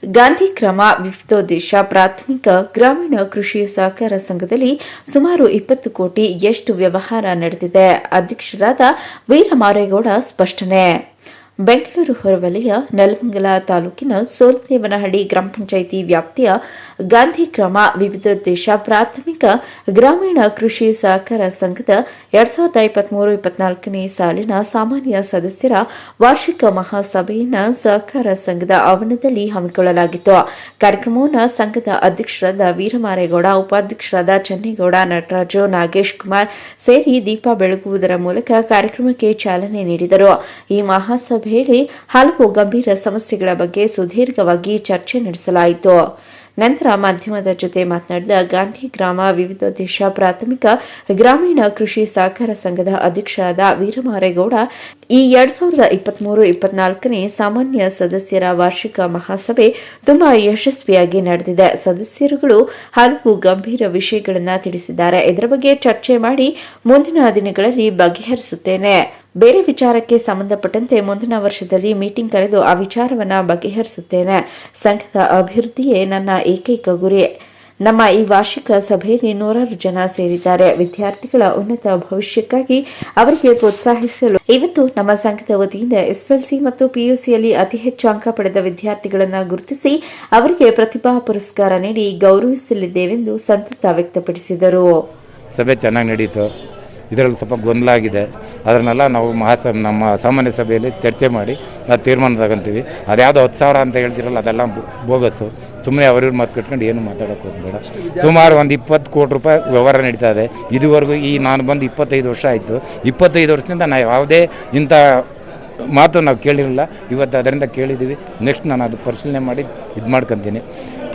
ಗಾಂಧಿ ಗ್ರಾಮ ವಿವಿಧೋದ್ದೇಶ ಪ್ರಾಥಮಿಕ ಗ್ರಾಮೀಣ ಕೃಷಿ ಸಹಕಾರ ಸಂಘದಲ್ಲಿ ಸುಮಾರು 20 ಕೋಟಿಯಷ್ಟು ವ್ಯವಹಾರ ನಡೆದಿದೆ. ಅಧ್ಯಕ್ಷರಾದ ವೀರಮಾರೇಗೌಡ ಸ್ಪಷ್ಟನೆ. ಬೆಂಗಳೂರು ಹೊರವಲಯ ನೆಲಮಂಗಲ ತಾಲೂಕಿನ ಸೋಲದೇವನಹಳ್ಳಿ ಗ್ರಾಮ ಪಂಚಾಯಿತಿ ವ್ಯಾಪ್ತಿಯ ಗಾಂಧಿ ಗ್ರಾಮ ವಿವಿಧೋದ್ದೇಶ ಪ್ರಾಥಮಿಕ ಗ್ರಾಮೀಣ ಕೃಷಿ ಸಹಕಾರ ಸಂಘದ 2023-24ನೇ ಸಾಲಿನ ಸಾಮಾನ್ಯ ಸದಸ್ಯರ ವಾರ್ಷಿಕ ಮಹಾಸಭೆಯನ್ನು ಸಹಕಾರ ಸಂಘದ ಆವರಣದಲ್ಲಿ ಹಮ್ಮಿಕೊಳ್ಳಲಾಗಿತ್ತು. ಕಾರ್ಯಕ್ರಮವನ್ನು ಸಂಘದ ಅಧ್ಯಕ್ಷರಾದ ವೀರಮಾರೇಗೌಡ, ಉಪಾಧ್ಯಕ್ಷರಾದ ಚನ್ನೇಗೌಡ, ನಟರಾಜು, ನಾಗೇಶ್ ಕುಮಾರ್ ಸೇರಿ ದೀಪ ಬೆಳಗುವುದರ ಮೂಲಕ ಕಾರ್ಯಕ್ರಮಕ್ಕೆ ಚಾಲನೆ ನೀಡಿದರು. ಈ ಮಹಾಸಭೆಯಲ್ಲಿ ಹಲವು ಗಂಭೀರ ಸಮಸ್ಯೆಗಳ ಬಗ್ಗೆ ಸುದೀರ್ಘವಾಗಿ ಚರ್ಚೆ ನಡೆಸಲಾಯಿತು. ನಂತರ ಮಾಧ್ಯಮದ ಜೊತೆ ಮಾತನಾಡಿದ ಗಾಂಧಿ ಗ್ರಾಮ ವಿವಿಧೋದ್ದೇಶ ಪ್ರಾಥಮಿಕ ಗ್ರಾಮೀಣ ಕೃಷಿ ಸಹಕಾರ ಸಂಘದ ಅಧ್ಯಕ್ಷರಾದ ವೀರಮಾರೇಗೌಡ, ಈ 2023-24ನೇ ಸಾಮಾನ್ಯ ಸದಸ್ಯರ ವಾರ್ಷಿಕ ಮಹಾಸಭೆ ತುಂಬಾ ಯಶಸ್ವಿಯಾಗಿ ನಡೆದಿದೆ. ಸದಸ್ಯರುಗಳು ಹಲವು ಗಂಭೀರ ವಿಷಯಗಳನ್ನು ತಿಳಿಸಿದ್ದಾರೆ. ಇದರ ಬಗ್ಗೆ ಚರ್ಚೆ ಮಾಡಿ ಮುಂದಿನ ದಿನಗಳಲ್ಲಿ ಬಗೆಹರಿಸುತ್ತೇನೆ. ಬೇರೆ ವಿಚಾರಕ್ಕೆ ಸಂಬಂಧಪಟ್ಟಂತೆ ಮುಂದಿನ ವರ್ಷದಲ್ಲಿ ಮೀಟಿಂಗ್ ಕರೆದು ಆ ವಿಚಾರವನ್ನು ಬಗೆಹರಿಸುತ್ತೇನೆ. ಸಂಘದ ಅಭಿವೃದ್ಧಿಯೇ ನನ್ನ ಏಕೈಕ ಗುರಿ. ನಮ್ಮ ಈ ವಾರ್ಷಿಕ ಸಭೆಯಲ್ಲಿ 100 ಜನ ಸೇರಿದ್ದಾರೆ. ವಿದ್ಯಾರ್ಥಿಗಳ ಉನ್ನತ ಭವಿಷ್ಯಕ್ಕಾಗಿ ಅವರಿಗೆ ಪ್ರೋತ್ಸಾಹಿಸಲು ಇವತ್ತು ನಮ್ಮ ಸಂಘದ ವತಿಯಿಂದ ಎಸ್ಎಲ್ಸಿ ಮತ್ತು ಪಿಯುಸಿಯಲ್ಲಿ ಅತಿ ಹೆಚ್ಚು ಅಂಕ ಪಡೆದ ವಿದ್ಯಾರ್ಥಿಗಳನ್ನು ಗುರುತಿಸಿ ಅವರಿಗೆ ಪ್ರತಿಭಾ ಪುರಸ್ಕಾರ ನೀಡಿ ಗೌರವಿಸಲಿದ್ದೇವೆಂದು ಸಂತಸ ವ್ಯಕ್ತಪಡಿಸಿದರು. ಸಭೆ ಚೆನ್ನಾಗಿ ನಡೀತು. ಇದರಲ್ಲಿ ಸ್ವಲ್ಪ ಗೊಂದಲ ಆಗಿದೆ. ಅದನ್ನೆಲ್ಲ ನಾವು ನಮ್ಮ ಸಾಮಾನ್ಯ ಸಭೆಯಲ್ಲಿ ಚರ್ಚೆ ಮಾಡಿ ನಾವು ತೀರ್ಮಾನ ತಗೊಂತೀವಿ. ಅದ್ಯಾವುದೋ 10,000 ಅಂತ ಹೇಳ್ತಿರಲ್ಲ, ಅದೆಲ್ಲ ಬೋಗಸ್ಸು. ಸುಮ್ಮನೆ ಅವ್ರಿವ್ರು ಮಾತು ಕಟ್ಕೊಂಡು ಏನು ಮಾತಾಡೋಕೆ ಹೋಗಬೇಡ. ಸುಮಾರು ಒಂದು 20 ಕೋಟಿ ರೂಪಾಯಿ ವ್ಯವಹಾರ ನಡೀತಾ ಇದೆ. ಇದುವರೆಗೂ ನಾನು ಬಂದು 25 ವರ್ಷ ಆಯಿತು. 25 ವರ್ಷದಿಂದ ನಾವು ಯಾವುದೇ ಇಂಥ ಮಾತು ನಾವು ಕೇಳಿರಲಿಲ್ಲ. ಇವತ್ತು ಅದರಿಂದ ಕೇಳಿದ್ದೀವಿ. ನೆಕ್ಸ್ಟ್ ನಾನು ಅದು ಪರಿಶೀಲನೆ ಮಾಡಿ ಇದು ಮಾಡ್ಕೊತೀನಿ.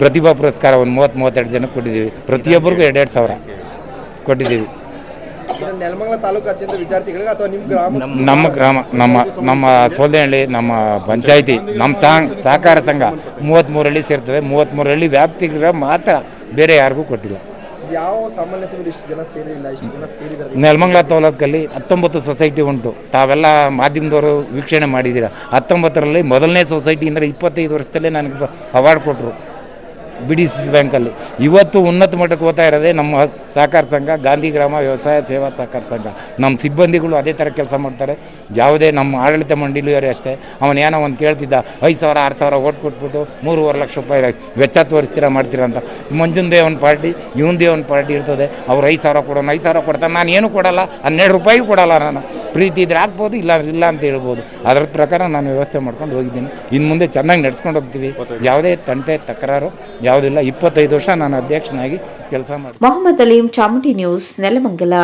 ಪ್ರತಿಭಾ ಪುರಸ್ಕಾರ ಒಂದು 30-32 ಜನಕ್ಕೆ ಕೊಟ್ಟಿದ್ದೀವಿ. ಪ್ರತಿಯೊಬ್ಬರಿಗೂ 2-2 ಸಾವಿರ ಕೊಟ್ಟಿದ್ದೀವಿ. ನೆಲಮಂಗಲ ತಾಲೂಕಾದ್ಯಂತ ವಿದ್ಯಾರ್ಥಿಗಳಿಗೆ ಅಥವಾ ನಮ್ಮ ಗ್ರಾಮ ನಮ್ಮ ಸೋಲದೇನಹಳ್ಳಿ ನಮ್ಮ ಪಂಚಾಯಿತಿ ನಮ್ಮ ಸಹಕಾರ ಸಂಘ 33 ಹಳ್ಳಿ ಸೇರ್ತದೆ. 33 ಹಳ್ಳಿ ವ್ಯಾಪ್ತಿಗೆ ಮಾತ್ರ, ಬೇರೆ ಯಾರಿಗೂ ಕೊಟ್ಟಿಲ್ಲ. ಯಾವ ಸಾಮಾನ್ಯ ಸಭೆಯಲ್ಲಿ ಇಷ್ಟು ಜನ ಸೇರಿಲ್ಲ, ಇಷ್ಟು ಜನ ಸೇರಿದ್ದಾರೆ? ನೆಲಮಂಗಲ ತಾಲೂಕಲ್ಲಿ 19 ಸೊಸೈಟಿ ಉಂಟು. ತಾವೆಲ್ಲ ಮಾಧ್ಯಮದವರು ವೀಕ್ಷಣೆ ಮಾಡಿದ್ದೀರಾ. 19ರಲ್ಲಿ ಮೊದಲನೇ ಸೊಸೈಟಿಯಿಂದ 25 ವರ್ಷದಲ್ಲೇ ನನಗೆ ಅವಾರ್ಡ್ ಕೊಟ್ಟರು BDC ಬ್ಯಾಂಕಲ್ಲಿ. ಇವತ್ತು ಉನ್ನತ ಮಟ್ಟಕ್ಕೆ ಹೋಗ್ತಾ ಇರೋದೇ ನಮ್ಮ ಸಹಕಾರ ಸಂಘ, ಗಾಂಧಿ ಗ್ರಾಮ ವ್ಯವಸಾಯ ಸೇವಾ ಸಹಕಾರ ಸಂಘ. ನಮ್ಮ ಸಿಬ್ಬಂದಿಗಳು ಅದೇ ಥರ ಕೆಲಸ ಮಾಡ್ತಾರೆ. ಯಾವುದೇ ನಮ್ಮ ಆಡಳಿತ ಮಂಡಳಿಯವರೇ ಅಷ್ಟೇ. ಅವನೇನೋ ಒಂದು ಕೇಳ್ತಿದ್ದ 5,000-6,000 ಓಟ್ ಕೊಟ್ಬಿಟ್ಟು 3.5 ಲಕ್ಷ ರೂಪಾಯಿ ವೆಚ್ಚ ತೋರಿಸ್ತೀರಾ ಮಾಡ್ತೀರಾ ಅಂತ. ಮಂಜುಂದೇ ಒಂದು ಪಾರ್ಟಿ, ಇವಂದೇ ಒಂದು ಪಾರ್ಟಿ ಇರ್ತದೆ. ಅವ್ರು 5,000 ಕೊಡೋಣ, 5,000 ಕೊಡ್ತಾರೆ. ನಾನು ಏನು ಕೊಡಲ್ಲ, 12 ರೂಪಾಯಿ ಕೊಡಲ್ಲ. ನಾನು ಪ್ರೀತಿ ಇದ್ರೆ ಹಾಕ್ಬೋದು, ಇಲ್ಲ ಅಂತ ಹೇಳ್ಬೋದು. ಅದರ ಪ್ರಕಾರ ನಾನು ವ್ಯವಸ್ಥೆ ಮಾಡ್ಕೊಂಡು ಹೋಗಿದ್ದೀನಿ. ಇನ್ನು ಮುಂದೆ ಚೆನ್ನಾಗಿ ನಡ್ಸ್ಕೊಂಡು ಹೋಗ್ತೀವಿ. ಯಾವುದೇ ತಂಟೆ ತಕರಾರು ಯಾವುದಿಲ್ಲ. 25 ವರ್ಷ ನಾನು ಅಧ್ಯಕ್ಷನಾಗಿ ಕೆಲಸ ಮಾಡಿ. ಮೊಹಮ್ಮದ್ ಅಲೀಂ, ಚಾಮುಂಡಿ ನ್ಯೂಸ್, ನೆಲಮಂಗಲ.